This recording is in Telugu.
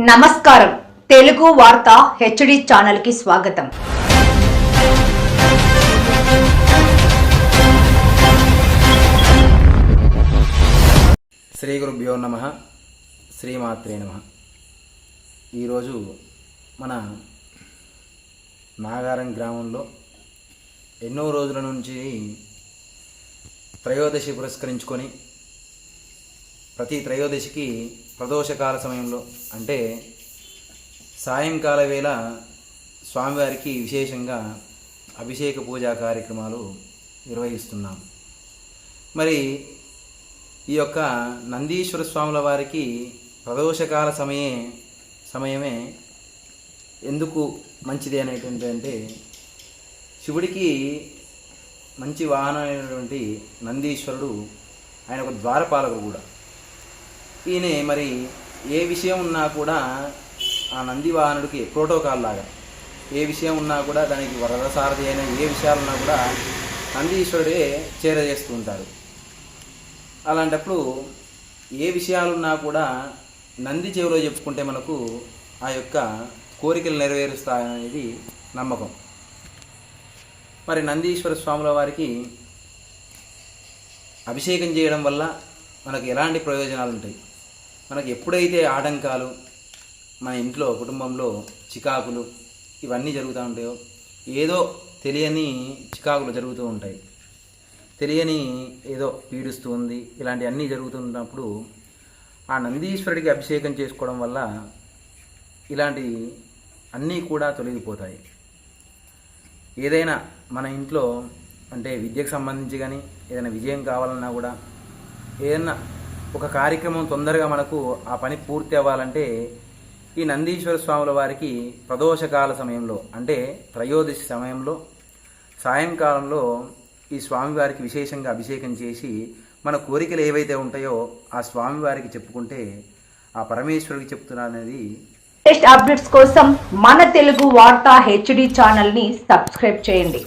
నమస్కారం. తెలుగు వార్త హెచ్డి ఛానల్ కి స్వాగతం. శ్రీ గురుభ్యో నమః. శ్రీమాత్రే నమః. ఈరోజు మన నాగారం గ్రామంలో ఎన్నో రోజుల నుంచి త్రయోదశి పురస్కరించుకొని ప్రతి త్రయోదశికి ప్రదోషకాల సమయంలో అంటే సాయంకాల వేళ స్వామివారికి విశేషంగా అభిషేక పూజా కార్యక్రమాలు నిర్వహిస్తున్నాం. మరి ఈ యొక్క నందీశ్వర స్వాముల వారికి ప్రదోషకాల సమయమే ఎందుకు మంచిది అనేటువంటి అంటే శివుడికి మంచి వాహనమైనటువంటి నందీశ్వరుడు ఆయన ఒక ద్వారపాలకుడు కూడా. ఈయన మరి ఏ విషయం ఉన్నా కూడా ఆ నంది వాహనుడికి ప్రోటోకాల్ లాగా ఏ విషయం ఉన్నా కూడా దానికి వరదసారథి అయిన ఏ విషయాలున్నా కూడా నందీశ్వరుడే చేరజేస్తూ ఉంటారు. అలాంటప్పుడు ఏ విషయాలున్నా కూడా నంది చెవిలో చెప్పుకుంటే మనకు ఆ యొక్క కోరికలు నెరవేరుస్తాయనేది నమ్మకం. మరి నందీశ్వర స్వాముల వారికి అభిషేకం చేయడం వల్ల మనకు ఎలాంటి ప్రయోజనాలు ఉంటాయి? మనకు ఎప్పుడైతే ఆటంకాలు మన ఇంట్లో కుటుంబంలో చికాకులు ఇవన్నీ జరుగుతూ ఉంటాయో, ఏదో తెలియని చికాకులు జరుగుతూ ఉంటాయి, తెలియని ఏదో పీడిస్తూ ఉంది, ఇలాంటివన్నీ జరుగుతున్నప్పుడు ఆ నందీశ్వరుడికి అభిషేకం చేసుకోవడం వల్ల ఇలాంటి అన్నీ కూడా తొలగిపోతాయి. ఏదైనా మన ఇంట్లో అంటే విద్యకు సంబంధించి కానీ ఏదైనా విజయం కావాలన్నా కూడా ఏదైనా ఒక కార్యక్రమం తొందరగా మనకు ఆ పని పూర్తి అవ్వాలంటే ఈ నందీశ్వర స్వాముల వారికి ప్రదోషకాల సమయంలో అంటే త్రయోదశి సమయంలో సాయంకాలంలో ఈ స్వామివారికి విశేషంగా అభిషేకం చేసి మన కోరికలు ఏవైతే ఉంటాయో ఆ స్వామివారికి చెప్పుకుంటే ఆ పరమేశ్వరుడికి చెప్తున్నారనేది. లేటెస్ట్ అప్డేట్స్ కోసం మన తెలుగు వార్త హెచ్డి ఛానల్ ని సబ్స్క్రైబ్ చేయండి.